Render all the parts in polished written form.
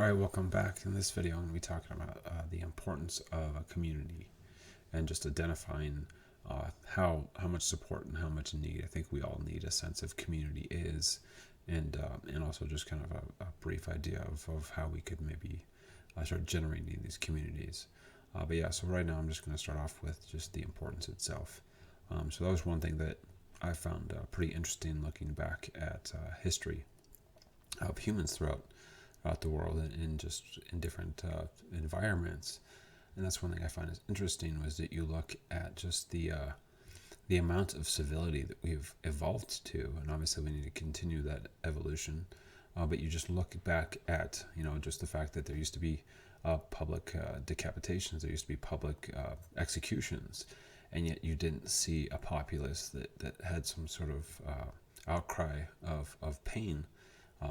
Alright, welcome back. In this video, I'm going to be talking about the importance of a community and just identifying how much support and how much need I think we all need a sense of community is, and also just kind of a brief idea of how we could maybe start generating these communities. But yeah, so right now I'm just going to start off with just the importance itself. So that was one thing that I found pretty interesting looking back at history of humans throughout the world and just in different environments. And that's one thing I find is interesting was that you look at just the amount of civility that we've evolved to, and obviously we need to continue that evolution. But you just look back at just the fact that there used to be public decapitations, there used to be public executions, and yet you didn't see a populace that had some sort of outcry of pain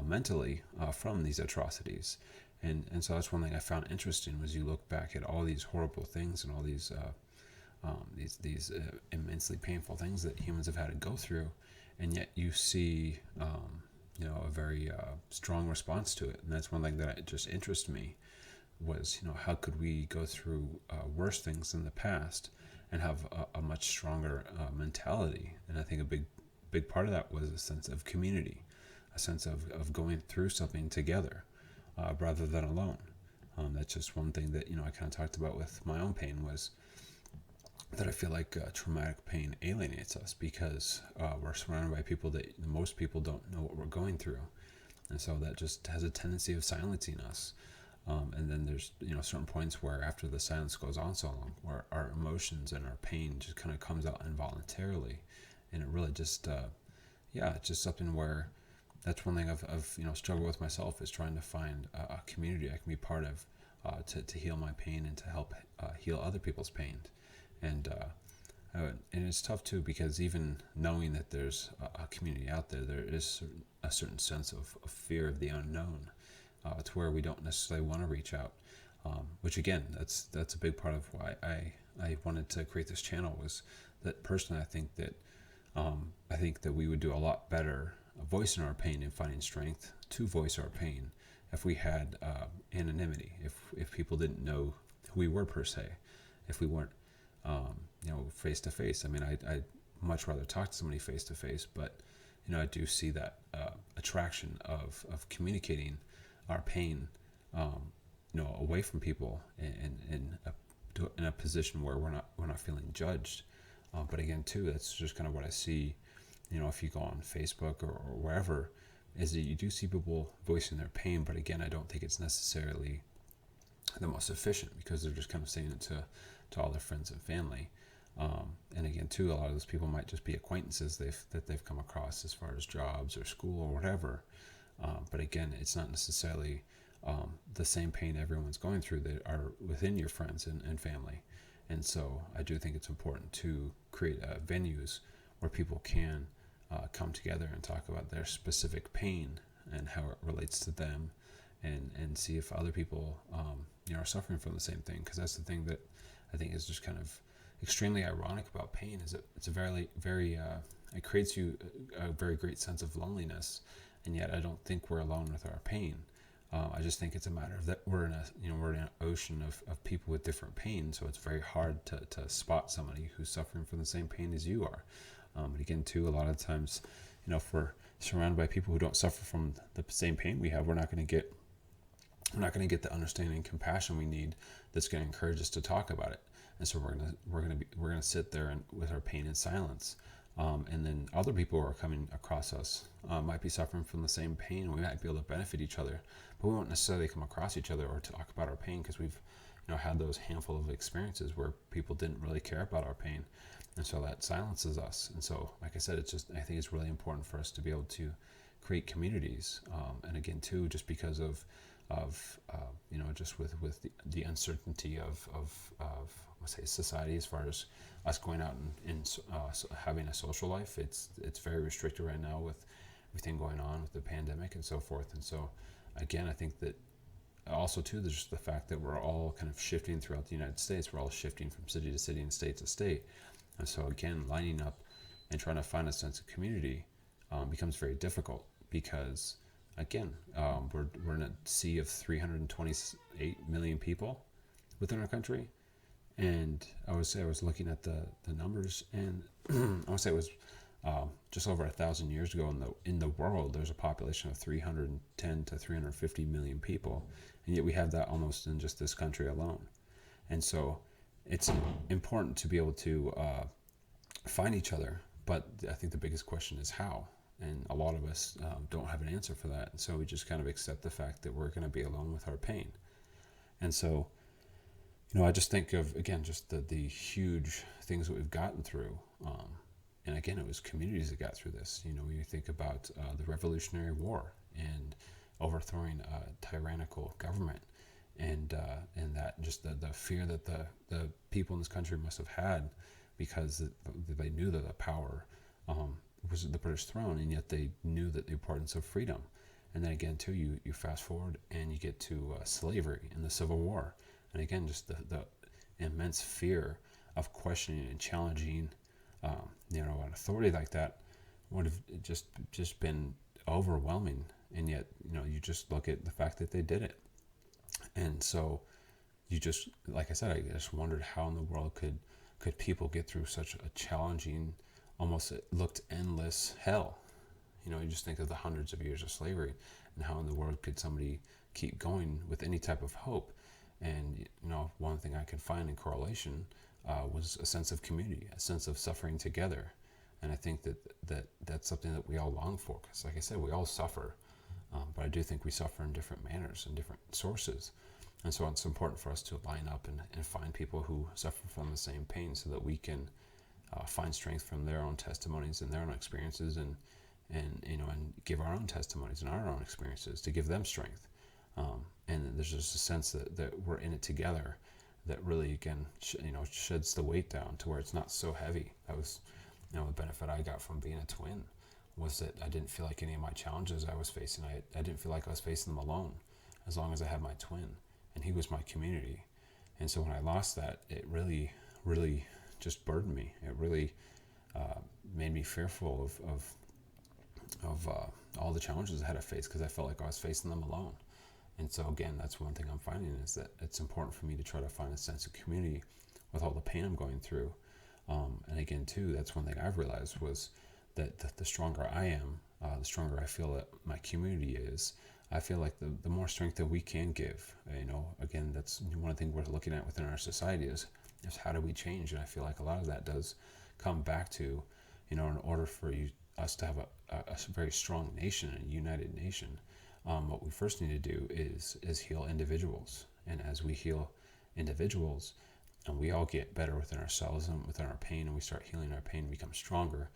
mentally from these atrocities. And so that's one thing I found interesting was you look back at all these horrible things and all these immensely painful things that humans have had to go through, and yet you see a very strong response to it. And that's one thing that just interests me was how could we go through worse things in the past and have a much stronger mentality. And I think a big part of that was a sense of community, a sense of going through something together rather than alone. That's just one thing that I kind of talked about with my own pain was that I feel like traumatic pain alienates us because we're surrounded by people that most people don't know what we're going through, and so that just has a tendency of silencing us. And then there's certain points where after the silence goes on so long, where our emotions and our pain just kind of comes out involuntarily, and it really just it's just something where that's one thing I've struggled with myself is trying to find a community I can be part of to heal my pain and to help heal other people's pain. And it's tough too because even knowing that there's a community out there, there is a certain sense of fear of the unknown to where we don't necessarily want to reach out. Which again, that's a big part of why I wanted to create this channel was that personally I think that we would do a lot better voicing our pain and finding strength to voice our pain if we had anonymity, if people didn't know who we were per se, if we weren't face to face. I mean, I'd much rather talk to somebody face to face, but I do see that attraction of communicating our pain away from people and in a position where we're not feeling judged. But again too, that's just kind of what I see if you go on Facebook or wherever, is that you do see people voicing their pain, but again, I don't think it's necessarily the most efficient because they're just kind of saying it to all their friends and family. And again, too, a lot of those people might just be acquaintances that they've come across as far as jobs or school or whatever. But again, it's not necessarily the same pain everyone's going through that are within your friends and family. And so I do think it's important to create venues where people can come together and talk about their specific pain and how it relates to them, and see if other people are suffering from the same thing. Because that's the thing that I think is just kind of extremely ironic about pain is that it's a very it creates you a very great sense of loneliness, and yet I don't think we're alone with our pain. I just think it's a matter of that we're in an ocean of people with different pain, so it's very hard to spot somebody who's suffering from the same pain as you are. But again, too, a lot of times, if we're surrounded by people who don't suffer from the same pain we have, we're not going to get the understanding and compassion we need. That's going to encourage us to talk about it, and so we're going to sit there with our pain in silence. And then other people who are coming across us might be suffering from the same pain, and we might be able to benefit each other, but we won't necessarily come across each other or talk about our pain because we've had those handful of experiences where people didn't really care about our pain, and so that silences us. And so, like I said, I think it's really important for us to be able to create communities, and again too, just because of just with the uncertainty of let's say society as far as us going out and having a social life. It's very restricted right now with everything going on with the pandemic and so forth. And so again, I think that also too, there's just the fact that we're all kind of shifting throughout the United States. We're all shifting from city to city and state to state. And so again, lining up and trying to find a sense of community becomes very difficult because again, we're in a sea of 328 million people within our country, and I would say I was looking at the numbers, and I would say it was just over 1,000 years ago in the world, there's a population of 310 to 350 million people, and yet we have that almost in just this country alone. And so it's important to be able to find each other, but I think the biggest question is how. And a lot of us don't have an answer for that. And so we just kind of accept the fact that we're going to be alone with our pain. And so, I just think of, again, just the huge things that we've gotten through. And again, it was communities that got through this. When you think about the Revolutionary War and overthrowing a tyrannical government, and that just the fear that the people in this country must have had, because they knew that the power was the British throne, and yet they knew that the importance of freedom. And then again, too, you fast forward and you get to slavery and the Civil War, and again, just the immense fear of questioning and challenging, an authority like that would have just been overwhelming. And yet, you just look at the fact that they did it. And so you just, like I said, I just wondered how in the world could people get through such a challenging, almost it looked endless hell. You just think of the hundreds of years of slavery, and how in the world could somebody keep going with any type of hope. And one thing I could find in correlation was a sense of community, a sense of suffering together. And I think that's something that we all long for, because like I said, we all suffer, but I do think we suffer in different manners and different sources. And so it's important for us to line up and find people who suffer from the same pain, so that we can find strength from their own testimonies and their own experiences, and give our own testimonies and our own experiences to give them strength. And there's just a sense that we're in it together, that really, again, sheds the weight down to where it's not so heavy. That was, the benefit I got from being a twin, was that I didn't feel like any of my challenges I was facing, I didn't feel like I was facing them alone, as long as I had my twin, and he was my community. And so when I lost that, it really, really just burdened me. It really made me fearful of all the challenges I had to face, because I felt like I was facing them alone. And so again, that's one thing I'm finding, is that it's important for me to try to find a sense of community with all the pain I'm going through. And again, too, that's one thing I've realized, was that the stronger I am, the stronger I feel that my community is. I feel like the more strength that we can give. Again, that's one of the things we're looking at within our society is how do we change? And I feel like a lot of that does come back to, in order for us to have a very strong nation, a united nation, what we first need to do is heal individuals. And as we heal individuals, and we all get better within ourselves and within our pain, and we start healing our pain, become stronger,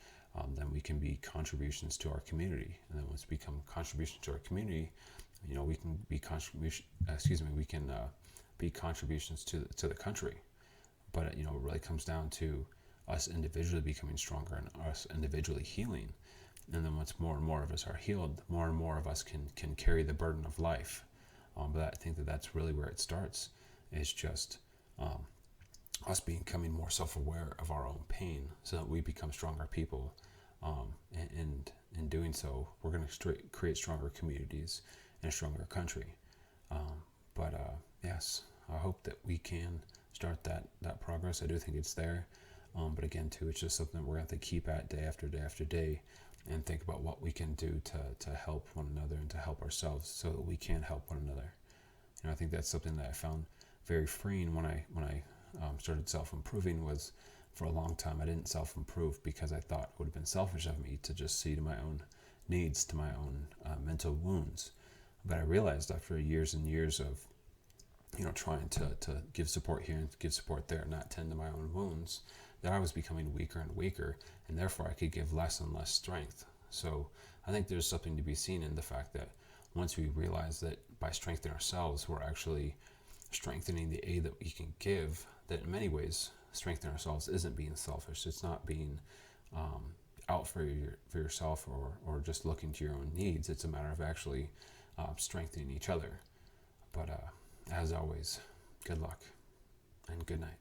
then we can be contributions to our community. And then once we become contributions to our community, we can be be contributions to the country. But it really comes down to us individually becoming stronger and us individually healing. And then once more and more of us are healed, more and more of us can carry the burden of life. But I think that's really where it starts, is just us becoming more self-aware of our own pain, so that we become stronger people. And in doing so, we're going to create stronger communities and a stronger country. Yes, I hope that we can start that progress. I do think it's there. But again, too, it's just something that we're going to have to keep at day after day after day, and think about what we can do to help one another and to help ourselves, so that we can help one another. I think that's something that I found very freeing when I started self-improving. Was, for a long time, I didn't self-improve because I thought it would have been selfish of me to just see to my own needs, to my own mental wounds. But I realized after years and years of trying to give support here and give support there, not tend to my own wounds, that I was becoming weaker and weaker, and therefore I could give less and less strength. So I think there's something to be seen in the fact that once we realize that by strengthening ourselves, we're actually strengthening the aid that we can give, that in many ways, strengthening ourselves isn't being selfish. It's not being out for yourself or just looking to your own needs. It's a matter of actually strengthening each other. But as always, good luck and good night.